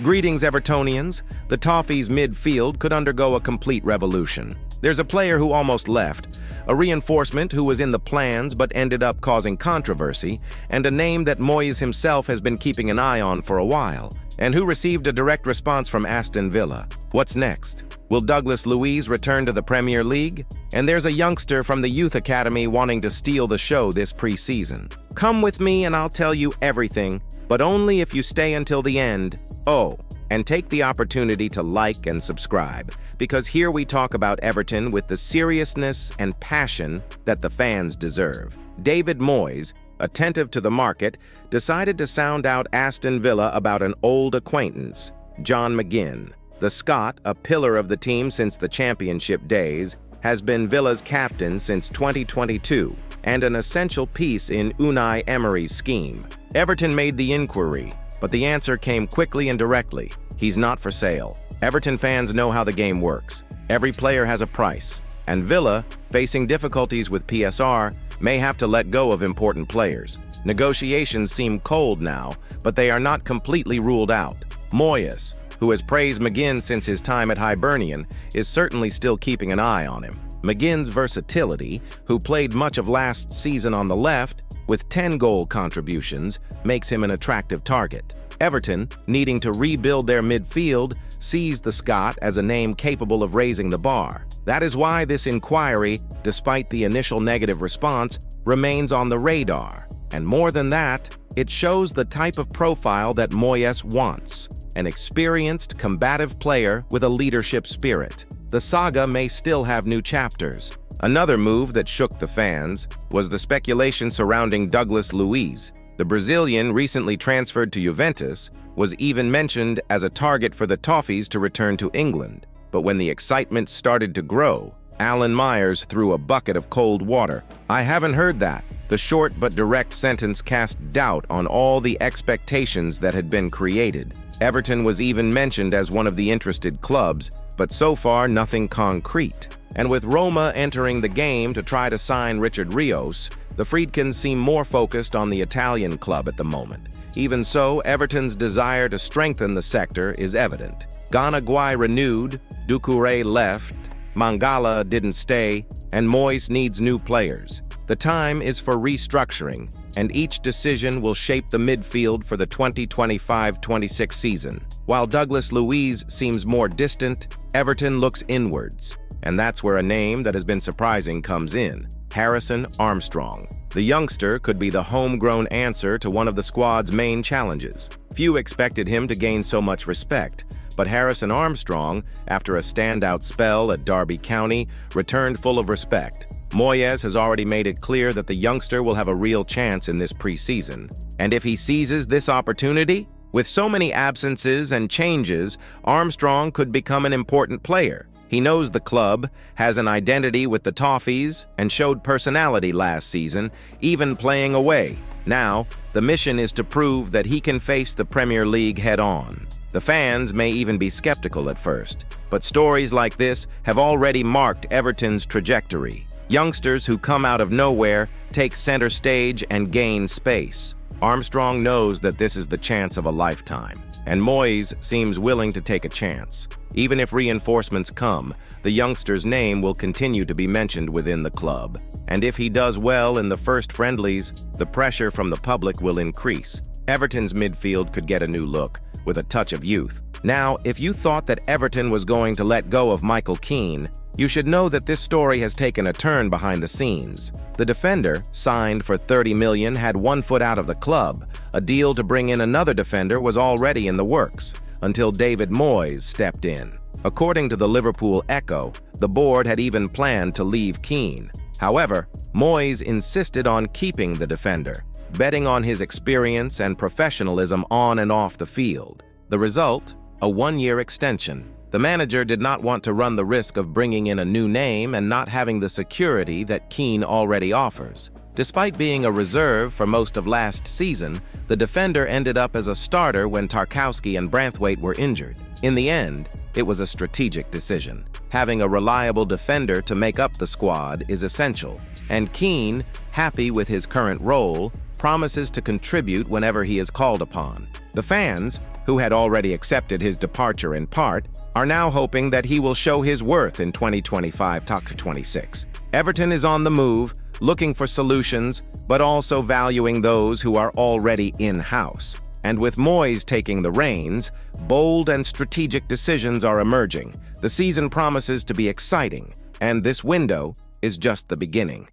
Greetings, Evertonians. The Toffees' midfield could undergo a complete revolution. There's a player who almost left, a reinforcement who was in the plans but ended up causing controversy, and a name that Moyes himself has been keeping an eye on for a while, and who received a direct response from Aston Villa. What's next? Will Douglas Luiz return to the Premier League? And there's a youngster from the Youth Academy wanting to steal the show this pre-season. Come with me and I'll tell you everything, but only if you stay until the end. Oh, and take the opportunity to like and subscribe, because here we talk about Everton with the seriousness and passion that the fans deserve. David Moyes, attentive to the market, decided to sound out Aston Villa about an old acquaintance, John McGinn. The Scot, a pillar of the team since the championship days, has been Villa's captain since 2022 and an essential piece in Unai Emery's scheme. Everton made the inquiry, but the answer came quickly and directly. He's not for sale. Everton fans know how the game works. Every player has a price, and Villa, facing difficulties with PSR, may have to let go of important players. Negotiations seem cold now, but they are not completely ruled out. Moyes, who has praised McGinn since his time at Hibernian, is certainly still keeping an eye on him. McGinn's versatility, who played much of last season on the left, with 10 goal contributions, makes him an attractive target. Everton, needing to rebuild their midfield, sees the Scot as a name capable of raising the bar. That is why this inquiry, despite the initial negative response, remains on the radar. And more than that, it shows the type of profile that Moyes wants. An experienced, combative player with a leadership spirit. The saga may still have new chapters. Another move that shook the fans was the speculation surrounding Douglas Luiz. The Brazilian, recently transferred to Juventus, was even mentioned as a target for the Toffees to return to England. But when the excitement started to grow, Alan Myers threw a bucket of cold water. "I haven't heard that." The short but direct sentence cast doubt on all the expectations that had been created. Everton was even mentioned as one of the interested clubs, but so far nothing concrete. And with Roma entering the game to try to sign Richard Rios, the Friedkins seem more focused on the Italian club at the moment. Even so, Everton's desire to strengthen the sector is evident. Gana Guai renewed, Doucouré left, Mangala didn't stay, and Moyes needs new players. The time is for restructuring, and each decision will shape the midfield for the 2025-26 season. While Douglas Luiz seems more distant, Everton looks inwards. And that's where a name that has been surprising comes in: Harrison Armstrong. The youngster could be the homegrown answer to one of the squad's main challenges. Few expected him to gain so much respect, but Harrison Armstrong, after a standout spell at Derby County, returned full of respect. Moyes has already made it clear that the youngster will have a real chance in this preseason. And if he seizes this opportunity, with so many absences and changes, Armstrong could become an important player. He knows the club, has an identity with the Toffees, and showed personality last season, even playing away. Now, the mission is to prove that he can face the Premier League head-on. The fans may even be skeptical at first, but stories like this have already marked Everton's trajectory. Youngsters who come out of nowhere take center stage and gain space. Armstrong knows that this is the chance of a lifetime, and Moyes seems willing to take a chance. Even if reinforcements come, the youngster's name will continue to be mentioned within the club. And if he does well in the first friendlies, the pressure from the public will increase. Everton's midfield could get a new look, with a touch of youth. Now, if you thought that Everton was going to let go of Michael Keane, you should know that this story has taken a turn behind the scenes. The defender, signed for $30 million, had one foot out of the club. A deal to bring in another defender was already in the works, until David Moyes stepped in. According to the Liverpool Echo, the board had even planned to leave Keane. However, Moyes insisted on keeping the defender, betting on his experience and professionalism on and off the field. The result? A one-year extension. The manager did not want to run the risk of bringing in a new name and not having the security that Keane already offers. Despite being a reserve for most of last season, the defender ended up as a starter when Tarkowski and Branthwaite were injured. In the end, it was a strategic decision. Having a reliable defender to make up the squad is essential, and Keane, happy with his current role, promises to contribute whenever he is called upon. The fans, who had already accepted his departure in part, are now hoping that he will show his worth in 2025-26. Everton is on the move, looking for solutions, but also valuing those who are already in-house. And with Moyes taking the reins, bold and strategic decisions are emerging. The season promises to be exciting, and this window is just the beginning.